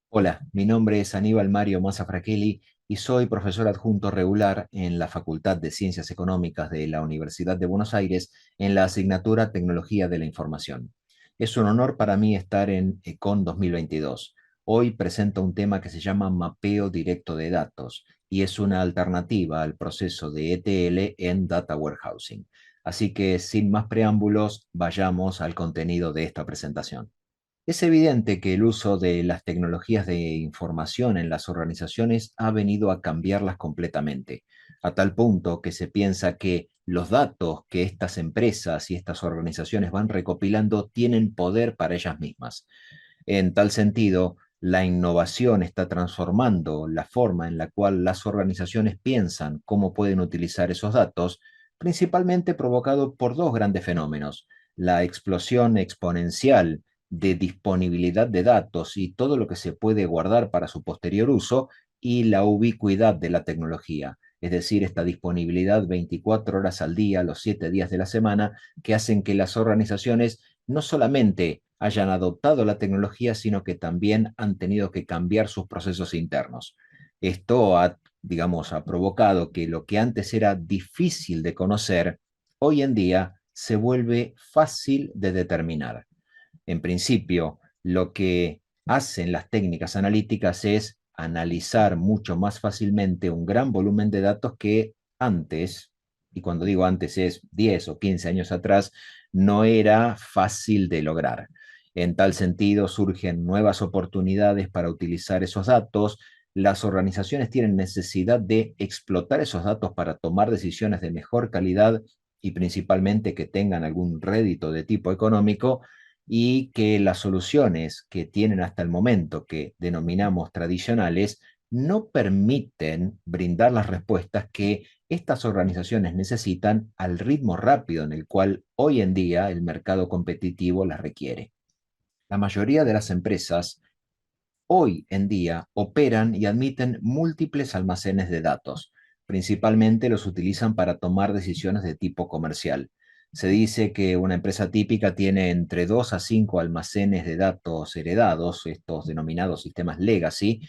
Hola, mi nombre es Aníbal Mario Mazzafratelli y soy profesor adjunto regular en la Facultad de Ciencias Económicas de la Universidad de Buenos Aires en la asignatura Tecnología de la Información. Es un honor para mí estar en Econ 2022. Hoy presento un tema que se llama mapeo directo de datos y es una alternativa al proceso de ETL en Data Warehousing. Así que sin más preámbulos, vayamos al contenido de esta presentación. Es evidente que el uso de las tecnologías de información en las organizaciones ha venido a cambiarlas completamente, a tal punto que se piensa que los datos que estas empresas y estas organizaciones van recopilando tienen poder para ellas mismas. En tal sentido, la innovación está transformando la forma en la cual las organizaciones piensan cómo pueden utilizar esos datos, principalmente provocado por dos grandes fenómenos: la explosión exponencial de disponibilidad de datos y todo lo que se puede guardar para su posterior uso, y la ubicuidad de la tecnología, es decir, esta disponibilidad 24 horas al día, los 7 días de la semana, que hacen que las organizaciones no solamente hayan adoptado la tecnología, sino que también han tenido que cambiar sus procesos internos. Esto ha provocado que lo que antes era difícil de conocer, hoy en día se vuelve fácil de determinar. En principio, lo que hacen las técnicas analíticas es analizar mucho más fácilmente un gran volumen de datos que antes, y cuando digo antes es 10 o 15 años atrás, no era fácil de lograr. En tal sentido, surgen nuevas oportunidades para utilizar esos datos. Las organizaciones tienen necesidad de explotar esos datos para tomar decisiones de mejor calidad y principalmente que tengan algún rédito de tipo económico, y que las soluciones que tienen hasta el momento, que denominamos tradicionales, no permiten brindar las respuestas que estas organizaciones necesitan al ritmo rápido en el cual hoy en día el mercado competitivo las requiere. La mayoría de las empresas hoy en día operan y admiten múltiples almacenes de datos. Principalmente los utilizan para tomar decisiones de tipo comercial. Se dice que una empresa típica tiene entre 2 a 5 almacenes de datos heredados, estos denominados sistemas legacy,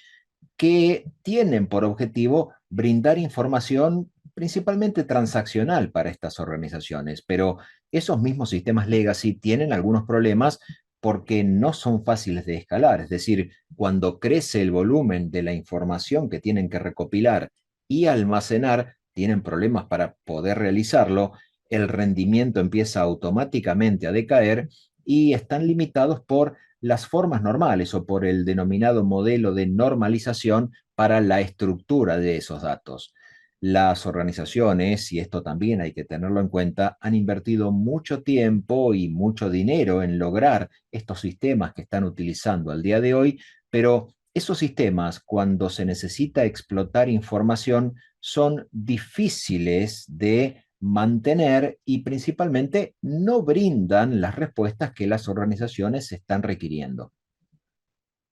que tienen por objetivo brindar información principalmente transaccional para estas organizaciones, pero esos mismos sistemas legacy tienen algunos problemas porque no son fáciles de escalar. Es decir, cuando crece el volumen de la información que tienen que recopilar y almacenar, tienen problemas para poder realizarlo, el rendimiento empieza automáticamente a decaer y están limitados por las formas normales o por el denominado modelo de normalización para la estructura de esos datos. Las organizaciones, y esto también hay que tenerlo en cuenta, han invertido mucho tiempo y mucho dinero en lograr estos sistemas que están utilizando al día de hoy, pero esos sistemas, cuando se necesita explotar información, son difíciles de mantener y principalmente no brindan las respuestas que las organizaciones están requiriendo.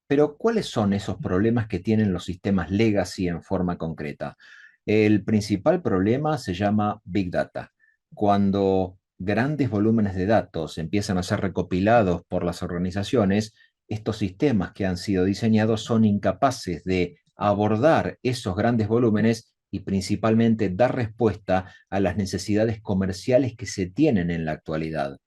Pero, ¿cuáles son esos problemas que tienen los sistemas legacy en forma concreta? El principal problema se llama Big Data. Cuando grandes volúmenes de datos empiezan a ser recopilados por las organizaciones, estos sistemas que han sido diseñados son incapaces de abordar esos grandes volúmenes y principalmente dar respuesta a las necesidades comerciales que se tienen en la actualidad.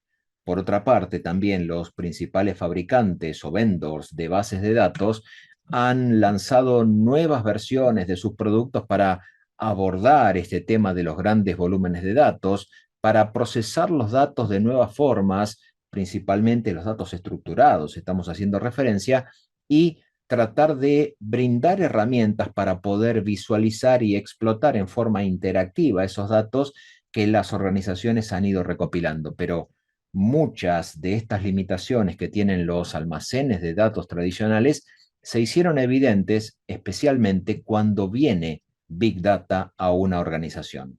Por otra parte, también los principales fabricantes o vendors de bases de datos han lanzado nuevas versiones de sus productos para abordar este tema de los grandes volúmenes de datos, para procesar los datos de nuevas formas, principalmente los datos estructurados, estamos haciendo referencia, y tratar de brindar herramientas para poder visualizar y explotar en forma interactiva esos datos que las organizaciones han ido recopilando. Pero muchas de estas limitaciones que tienen los almacenes de datos tradicionales se hicieron evidentes especialmente cuando viene Big Data a una organización.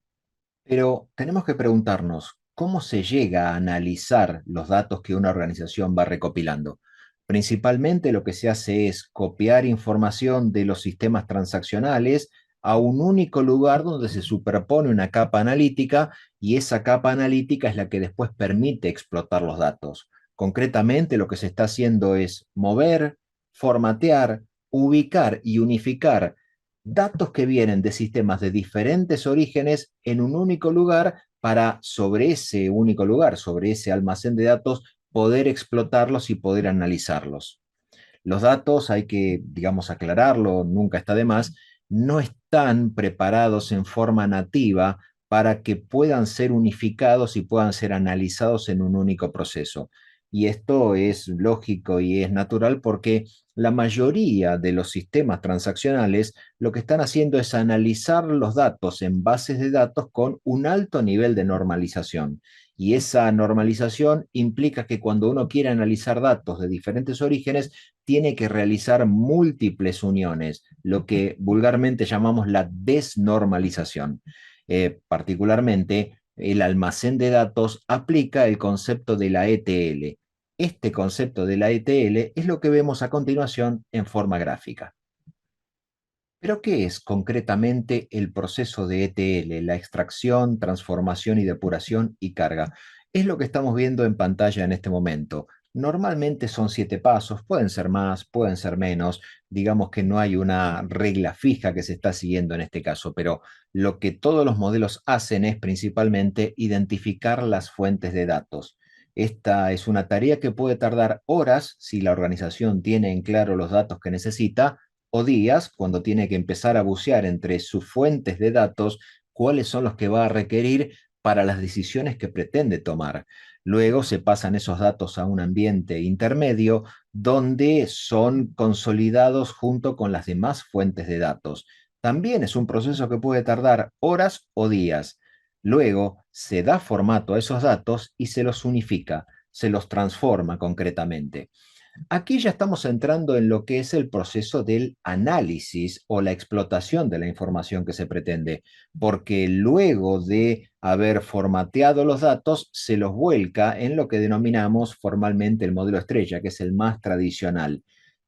Pero tenemos que preguntarnos, ¿cómo se llega a analizar los datos que una organización va recopilando? Principalmente lo que se hace es copiar información de los sistemas transaccionales a un único lugar donde se superpone una capa analítica, y esa capa analítica es la que después permite explotar los datos. Concretamente, lo que se está haciendo es mover, formatear, ubicar y unificar datos que vienen de sistemas de diferentes orígenes en un único lugar para sobre ese único lugar, sobre ese almacén de datos, poder explotarlos y poder analizarlos. Los datos, hay que, digamos, aclararlo, nunca está de más, no están preparados en forma nativa para que puedan ser unificados y puedan ser analizados en un único proceso. Y esto es lógico y es natural porque la mayoría de los sistemas transaccionales lo que están haciendo es analizar los datos en bases de datos con un alto nivel de normalización. Y esa normalización implica que cuando uno quiere analizar datos de diferentes orígenes, tiene que realizar múltiples uniones, lo que vulgarmente llamamos la desnormalización. Particularmente, el almacén de datos aplica el concepto de la ETL. Este concepto de la ETL es lo que vemos a continuación en forma gráfica. Pero, ¿qué es concretamente el proceso de ETL? La extracción, transformación y depuración y carga. Es lo que estamos viendo en pantalla en este momento. Normalmente son 7 pasos, pueden ser más, pueden ser menos. Digamos que no hay una regla fija que se está siguiendo en este caso, pero lo que todos los modelos hacen es principalmente identificar las fuentes de datos. Esta es una tarea que puede tardar horas si la organización tiene en claro los datos que necesita, o días cuando tiene que empezar a bucear entre sus fuentes de datos cuáles son los que va a requerir para las decisiones que pretende tomar. Luego se pasan esos datos a un ambiente intermedio donde son consolidados junto con las demás fuentes de datos. También es un proceso que puede tardar horas o días. Luego se da formato a esos datos y se los unifica, se los transforma concretamente. Aquí ya estamos entrando en lo que es el proceso del análisis o la explotación de la información que se pretende, porque luego de haber formateado los datos, se los vuelca en lo que denominamos formalmente el modelo estrella, que es el más tradicional.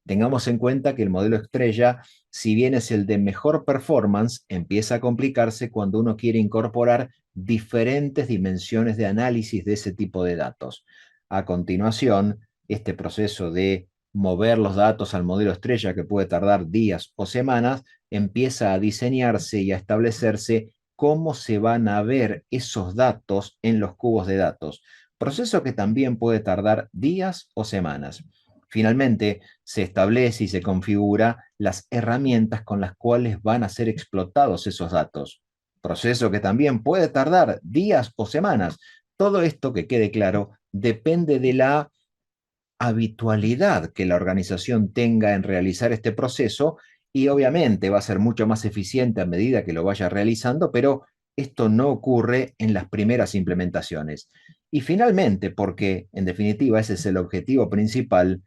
Tengamos en cuenta que el modelo estrella, si bien es el de mejor performance, empieza a complicarse cuando uno quiere incorporar diferentes dimensiones de análisis de ese tipo de datos. A continuación, este proceso de mover los datos al modelo estrella, que puede tardar días o semanas, empieza a diseñarse y a establecerse cómo se van a ver esos datos en los cubos de datos, proceso que también puede tardar días o semanas. Finalmente, se establece y se configura las herramientas con las cuales van a ser explotados esos datos, proceso que también puede tardar días o semanas. Todo esto, que quede claro, depende de la habitualidad que la organización tenga en realizar este proceso, y obviamente va a ser mucho más eficiente a medida que lo vaya realizando, pero esto no ocurre en las primeras implementaciones. Y finalmente, porque en definitiva ese es el objetivo principal,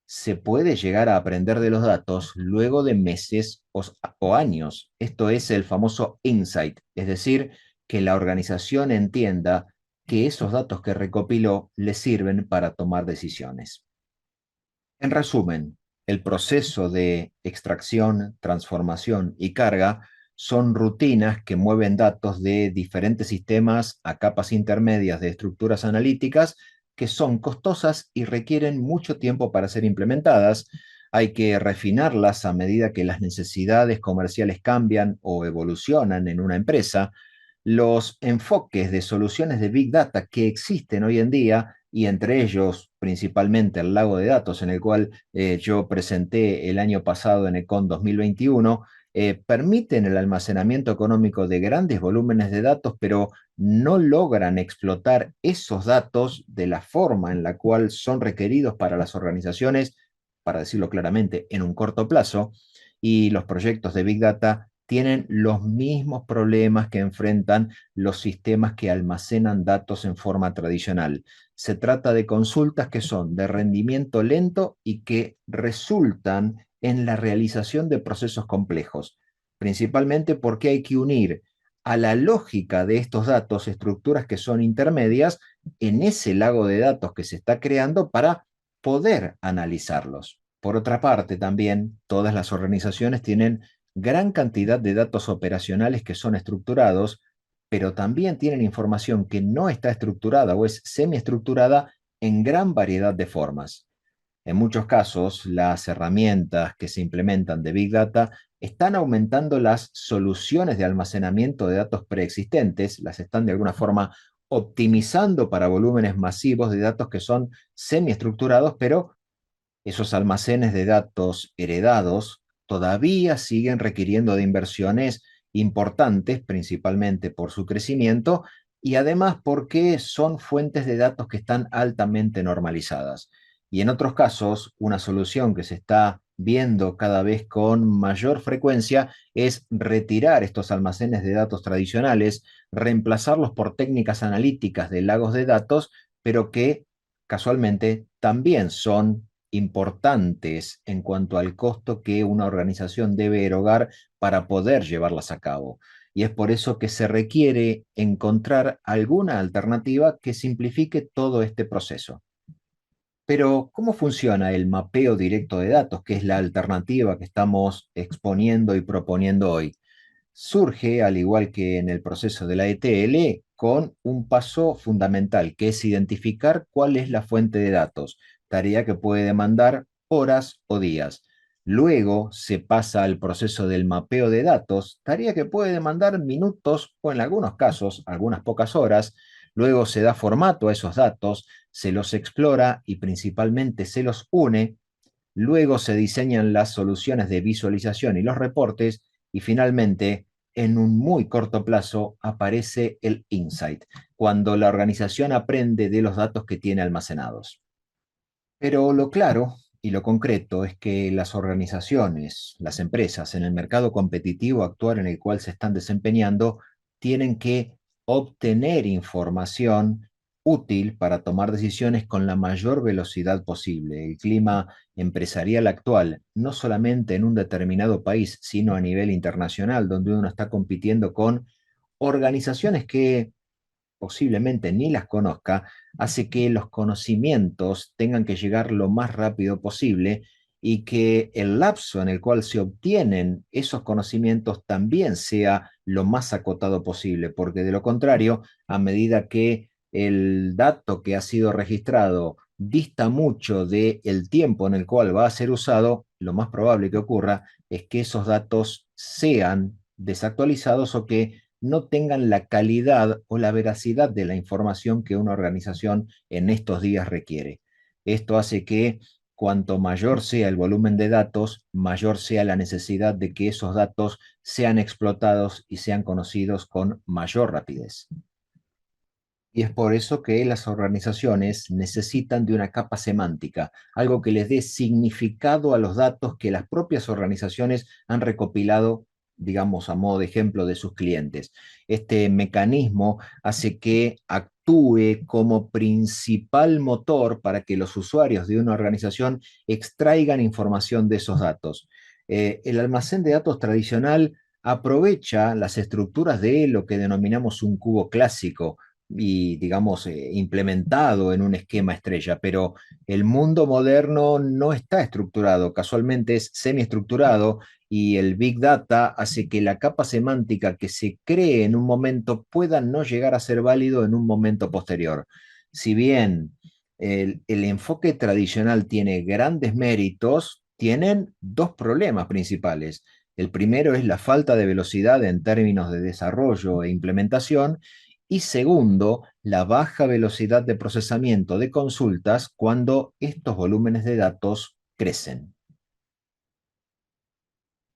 se puede llegar a aprender de los datos luego de meses o años. Esto es el famoso insight, es decir, que la organización entienda que esos datos que recopiló le sirven para tomar decisiones. En resumen, el proceso de extracción, transformación y carga son rutinas que mueven datos de diferentes sistemas a capas intermedias de estructuras analíticas que son costosas y requieren mucho tiempo para ser implementadas. Hay que refinarlas a medida que las necesidades comerciales cambian o evolucionan en una empresa. Los enfoques de soluciones de Big Data que existen hoy en día, y entre ellos principalmente el lago de datos en el cual yo presenté el año pasado en Econ 2021, permiten el almacenamiento económico de grandes volúmenes de datos, pero no logran explotar esos datos de la forma en la cual son requeridos para las organizaciones, para decirlo claramente, en un corto plazo. Y los proyectos de Big Data tienen los mismos problemas que enfrentan los sistemas que almacenan datos en forma tradicional. Se trata de consultas que son de rendimiento lento y que resultan en la realización de procesos complejos, principalmente porque hay que unir a la lógica de estos datos estructuras que son intermedias en ese lago de datos que se está creando para poder analizarlos. Por otra parte, también todas las organizaciones tienen gran cantidad de datos operacionales que son estructurados, pero también tienen información que no está estructurada o es semiestructurada en gran variedad de formas. En muchos casos, las herramientas que se implementan de Big Data están aumentando las soluciones de almacenamiento de datos preexistentes, las están de alguna forma optimizando para volúmenes masivos de datos que son semiestructurados, pero esos almacenes de datos heredados todavía siguen requiriendo de inversiones importantes, principalmente por su crecimiento y además porque son fuentes de datos que están altamente normalizadas. Y en otros casos, una solución que se está viendo cada vez con mayor frecuencia es retirar estos almacenes de datos tradicionales, reemplazarlos por técnicas analíticas de lagos de datos, pero que casualmente también son importantes en cuanto al costo que una organización debe erogar para poder llevarlas a cabo. Y es por eso que se requiere encontrar alguna alternativa que simplifique todo este proceso. Pero, ¿cómo funciona el mapeo directo de datos, que es la alternativa que estamos exponiendo y proponiendo hoy? Surge, al igual que en el proceso de la ETL, con un paso fundamental, que es identificar cuál es la fuente de datos, tarea que puede demandar horas o días. Luego se pasa al proceso del mapeo de datos, tarea que puede demandar minutos o en algunos casos algunas pocas horas. Luego se da formato a esos datos, se los explora y principalmente se los une. Luego se diseñan las soluciones de visualización y los reportes y finalmente, en un muy corto plazo, aparece el insight, cuando la organización aprende de los datos que tiene almacenados. Pero lo claro y lo concreto es que las organizaciones, las empresas en el mercado competitivo actual en el cual se están desempeñando, tienen que obtener información útil para tomar decisiones con la mayor velocidad posible. El clima empresarial actual, no solamente en un determinado país, sino a nivel internacional, donde uno está compitiendo con organizaciones que posiblemente ni las conozca, hace que los conocimientos tengan que llegar lo más rápido posible y que el lapso en el cual se obtienen esos conocimientos también sea lo más acotado posible, porque de lo contrario, a medida que el dato que ha sido registrado dista mucho del tiempo en el cual va a ser usado, lo más probable que ocurra es que esos datos sean desactualizados o que no tengan la calidad o la veracidad de la información que una organización en estos días requiere. Esto hace que cuanto mayor sea el volumen de datos, mayor sea la necesidad de que esos datos sean explotados y sean conocidos con mayor rapidez. Y es por eso que las organizaciones necesitan de una capa semántica, algo que les dé significado a los datos que las propias organizaciones han recopilado, digamos, a modo de ejemplo de sus clientes. Este mecanismo hace que actúe como principal motor para que los usuarios de una organización extraigan información de esos datos. El almacén de datos tradicional aprovecha las estructuras de lo que denominamos un cubo clásico y, digamos, implementado en un esquema estrella, pero el mundo moderno no está estructurado, casualmente es semiestructurado y el Big Data hace que la capa semántica que se cree en un momento pueda no llegar a ser válido en un momento posterior. Si bien el enfoque tradicional tiene grandes méritos, tienen dos problemas principales. El primero es la falta de velocidad en términos de desarrollo e implementación y segundo, la baja velocidad de procesamiento de consultas cuando estos volúmenes de datos crecen.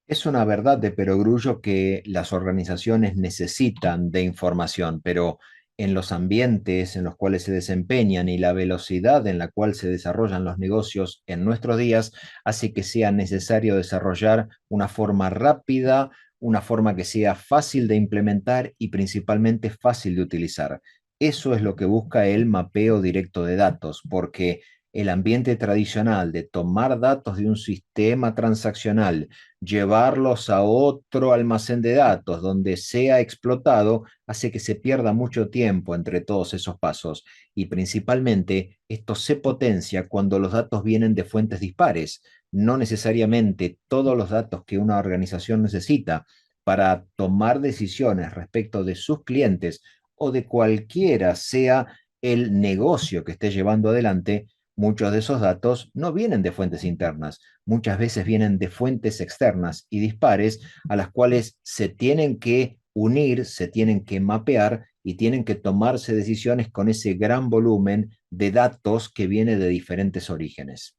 Es una verdad de perogrullo que las organizaciones necesitan de información, pero en los ambientes en los cuales se desempeñan y la velocidad en la cual se desarrollan los negocios en nuestros días hace que sea necesario desarrollar una forma rápida, una forma que sea fácil de implementar y principalmente fácil de utilizar. Eso es lo que busca el mapeo directo de datos, porque el ambiente tradicional de tomar datos de un sistema transaccional, llevarlos a otro almacén de datos donde sea explotado, hace que se pierda mucho tiempo entre todos esos pasos y principalmente esto se potencia cuando los datos vienen de fuentes dispares. No necesariamente todos los datos que una organización necesita para tomar decisiones respecto de sus clientes o de cualquiera sea el negocio que esté llevando adelante, Muchos de esos datos no vienen de fuentes internas, muchas veces vienen de fuentes externas y dispares a las cuales se tienen que unir, se tienen que mapear y tienen que tomarse decisiones con ese gran volumen de datos que viene de diferentes orígenes.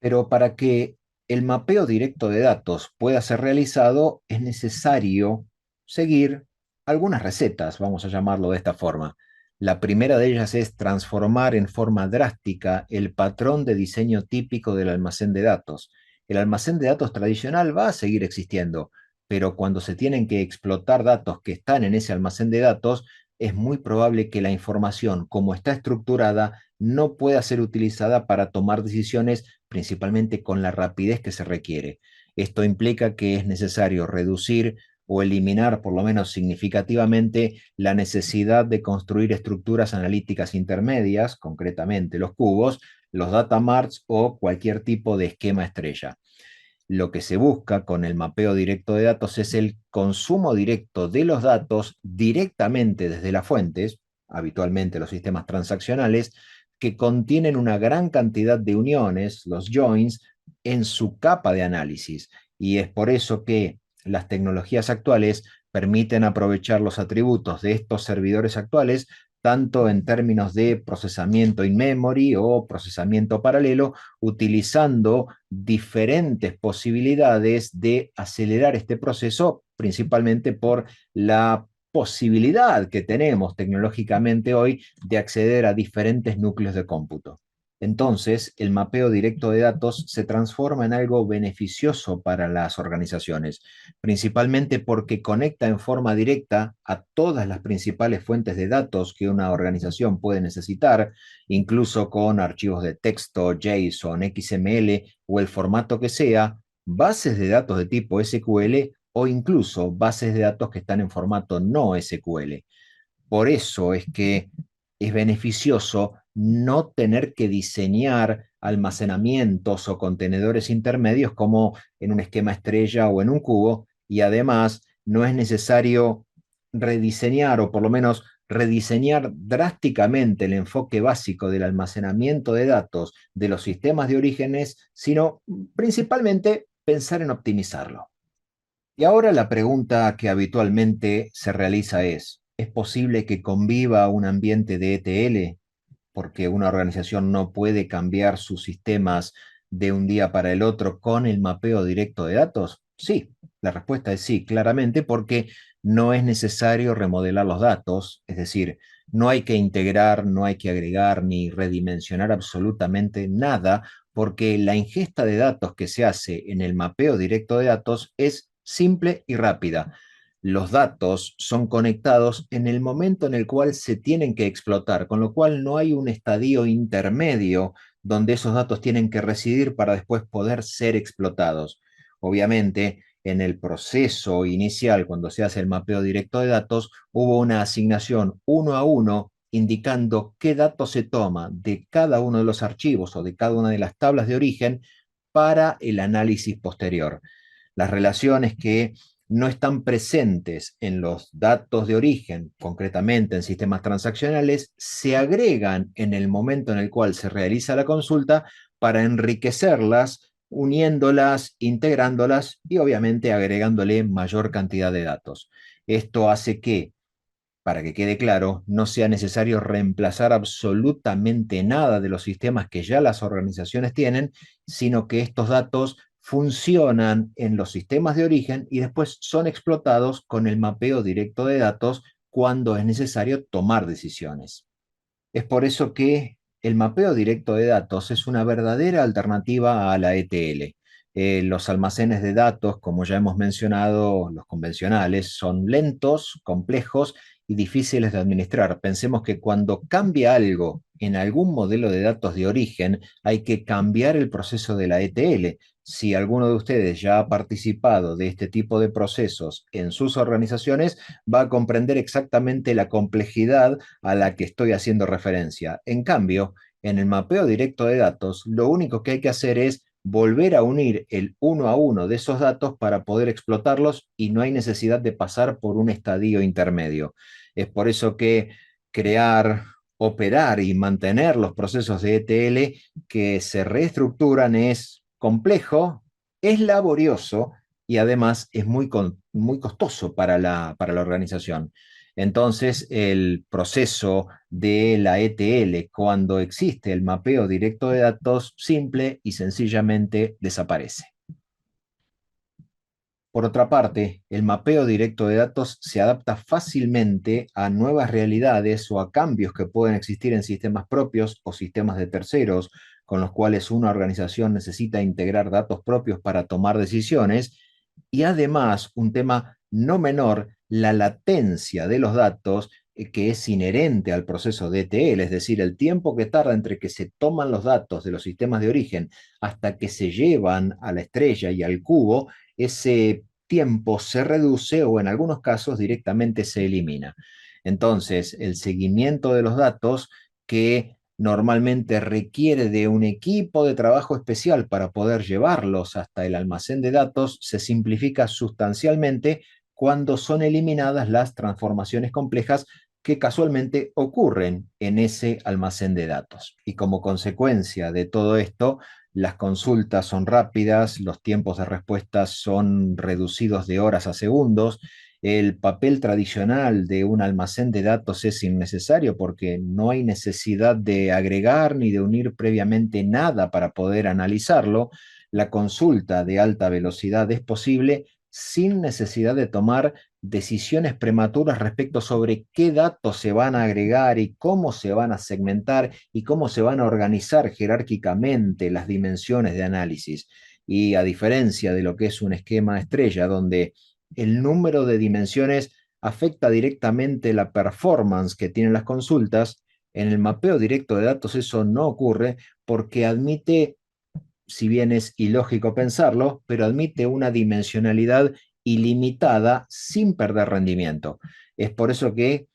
Pero para que el mapeo directo de datos pueda ser realizado, es necesario seguir algunas recetas, vamos a llamarlo de esta forma. La primera de ellas es transformar en forma drástica el patrón de diseño típico del almacén de datos. El almacén de datos tradicional va a seguir existiendo, pero cuando se tienen que explotar datos que están en ese almacén de datos, es muy probable que la información, como está estructurada, no pueda ser utilizada para tomar decisiones principalmente con la rapidez que se requiere. Esto implica que es necesario reducir o eliminar por lo menos significativamente la necesidad de construir estructuras analíticas intermedias, concretamente los cubos, los data marts o cualquier tipo de esquema estrella. Lo que se busca con el mapeo directo de datos es el consumo directo de los datos directamente desde las fuentes, habitualmente los sistemas transaccionales, que contienen una gran cantidad de uniones, los joins, en su capa de análisis. Y es por eso que las tecnologías actuales permiten aprovechar los atributos de estos servidores actuales tanto en términos de procesamiento in memory o procesamiento paralelo, utilizando diferentes posibilidades de acelerar este proceso, principalmente por la posibilidad que tenemos tecnológicamente hoy de acceder a diferentes núcleos de cómputo. Entonces, el mapeo directo de datos se transforma en algo beneficioso para las organizaciones, principalmente porque conecta en forma directa a todas las principales fuentes de datos que una organización puede necesitar, incluso con archivos de texto, JSON, XML o el formato que sea, bases de datos de tipo SQL o incluso bases de datos que están en formato no SQL. Por eso es que es beneficioso no tener que diseñar almacenamientos o contenedores intermedios como en un esquema estrella o en un cubo, y además no es necesario rediseñar o por lo menos rediseñar drásticamente el enfoque básico del almacenamiento de datos de los sistemas de orígenes, sino principalmente pensar en optimizarlo. Y ahora la pregunta que habitualmente se realiza ¿es posible que conviva un ambiente de ETL? Porque una organización no puede cambiar sus sistemas de un día para el otro con el mapeo directo de datos. Sí, la respuesta es sí, claramente, porque no es necesario remodelar los datos, es decir, no hay que integrar, no hay que agregar ni redimensionar absolutamente nada, porque la ingesta de datos que se hace en el mapeo directo de datos es simple y rápida. Los datos son conectados en el momento en el cual se tienen que explotar, con lo cual no hay un estadio intermedio donde esos datos tienen que residir para después poder ser explotados. Obviamente, en el proceso inicial, cuando se hace el mapeo directo de datos, hubo una asignación uno a uno indicando qué datos se toma de cada uno de los archivos o de cada una de las tablas de origen para el análisis posterior. Las relaciones que no están presentes en los datos de origen, concretamente en sistemas transaccionales, se agregan en el momento en el cual se realiza la consulta para enriquecerlas, uniéndolas, integrándolas y obviamente agregándole mayor cantidad de datos. Esto hace que, para que quede claro, no sea necesario reemplazar absolutamente nada de los sistemas que ya las organizaciones tienen, sino que estos datos funcionan en los sistemas de origen y después son explotados con el mapeo directo de datos cuando es necesario tomar decisiones. Es por eso que el mapeo directo de datos es una verdadera alternativa a la ETL. Los almacenes de datos, como ya hemos mencionado, los convencionales, son lentos, complejos y difíciles de administrar. Pensemos que cuando cambia algo en algún modelo de datos de origen, hay que cambiar el proceso de la ETL. Si alguno de ustedes ya ha participado de este tipo de procesos en sus organizaciones, va a comprender exactamente la complejidad a la que estoy haciendo referencia. En cambio, en el mapeo directo de datos, lo único que hay que hacer es volver a unir el uno a uno de esos datos para poder explotarlos y no hay necesidad de pasar por un estadio intermedio. Es por eso que crear operar y mantener los procesos de ETL que se reestructuran es complejo, es laborioso y además es muy costoso para la organización. Entonces, el proceso de la ETL, cuando existe el mapeo directo de datos, simple y sencillamente desaparece. Por otra parte, el mapeo directo de datos se adapta fácilmente a nuevas realidades o a cambios que pueden existir en sistemas propios o sistemas de terceros, con los cuales una organización necesita integrar datos propios para tomar decisiones. Y además, un tema no menor, la latencia de los datos que es inherente al proceso de ETL, es decir, el tiempo que tarda entre que se toman los datos de los sistemas de origen hasta que se llevan a la estrella y al cubo, ese tiempo se reduce o en algunos casos directamente se elimina. Entonces, el seguimiento de los datos que normalmente requiere de un equipo de trabajo especial para poder llevarlos hasta el almacén de datos se simplifica sustancialmente cuando son eliminadas las transformaciones complejas que casualmente ocurren en ese almacén de datos. Y como consecuencia de todo esto, las consultas son rápidas, los tiempos de respuesta son reducidos de horas a segundos, el papel tradicional de un almacén de datos es innecesario porque no hay necesidad de agregar ni de unir previamente nada para poder analizarlo. La consulta de alta velocidad es posible sin necesidad de tomar decisiones prematuras respecto sobre qué datos se van a agregar y cómo se van a segmentar y cómo se van a organizar jerárquicamente las dimensiones de análisis. Y a diferencia de lo que es un esquema estrella, donde el número de dimensiones afecta directamente la performance que tienen las consultas, en el mapeo directo de datos eso no ocurre porque admite, si bien es ilógico pensarlo, pero admite una dimensionalidad ilimitada sin perder rendimiento. Es por eso que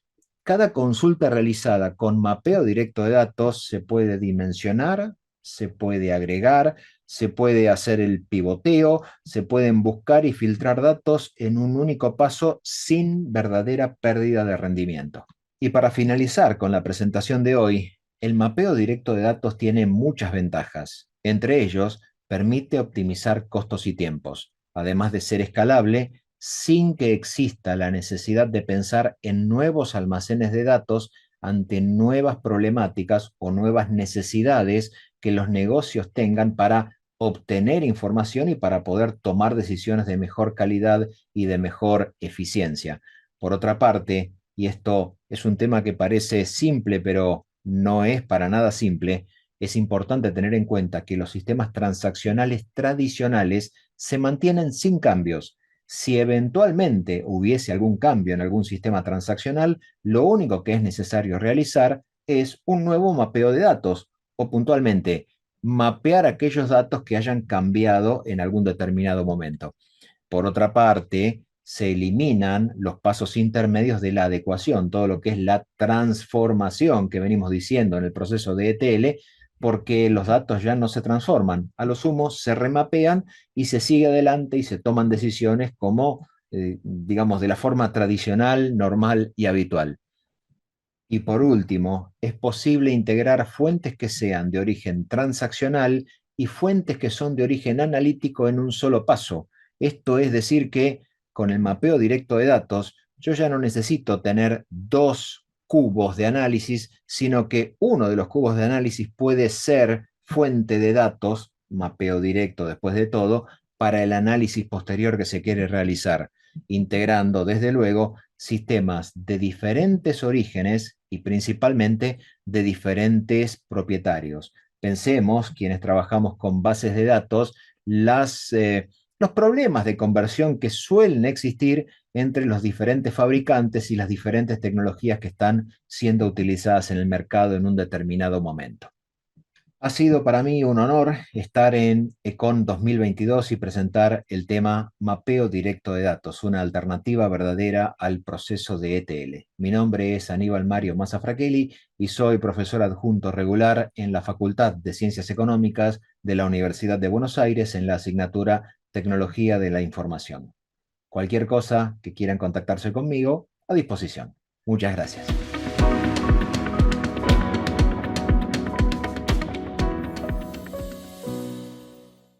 cada consulta realizada con mapeo directo de datos se puede dimensionar, se puede agregar, se puede hacer el pivoteo, se pueden buscar y filtrar datos en un único paso sin verdadera pérdida de rendimiento. Y para finalizar con la presentación de hoy, el mapeo directo de datos tiene muchas ventajas. Entre ellos, permite optimizar costos y tiempos, además de ser escalable sin que exista la necesidad de pensar en nuevos almacenes de datos ante nuevas problemáticas o nuevas necesidades que los negocios tengan para obtener información y para poder tomar decisiones de mejor calidad y de mejor eficiencia. Por otra parte, y esto es un tema que parece simple, pero no es para nada simple, es importante tener en cuenta que los sistemas transaccionales tradicionales se mantienen sin cambios. Si eventualmente hubiese algún cambio en algún sistema transaccional, lo único que es necesario realizar es un nuevo mapeo de datos o puntualmente mapear aquellos datos que hayan cambiado en algún determinado momento. Por otra parte, se eliminan los pasos intermedios de la adecuación, todo lo que es la transformación que venimos diciendo en el proceso de ETL, porque los datos ya no se transforman, a lo sumo se remapean y se sigue adelante y se toman decisiones como, digamos, de la forma tradicional, normal y habitual. Y por último, es posible integrar fuentes que sean de origen transaccional y fuentes que son de origen analítico en un solo paso. Esto es decir que con el mapeo directo de datos, yo ya no necesito tener dos cubos de análisis, sino que uno de los cubos de análisis puede ser fuente de datos, mapeo directo después de todo, para el análisis posterior que se quiere realizar, integrando desde luego sistemas de diferentes orígenes y principalmente de diferentes propietarios. Pensemos, quienes trabajamos con bases de datos, los problemas de conversión que suelen existir entre los diferentes fabricantes y las diferentes tecnologías que están siendo utilizadas en el mercado en un determinado momento. Ha sido para mí un honor estar en Econ 2022 y presentar el tema Mapeo Directo de Datos, una alternativa verdadera al proceso de ETL. Mi nombre es Aníbal Mario Mazzafratelli y soy profesor adjunto regular en la Facultad de Ciencias Económicas de la Universidad de Buenos Aires en la asignatura Tecnología de la Información. Cualquier cosa que quieran contactarse conmigo, a disposición. Muchas gracias.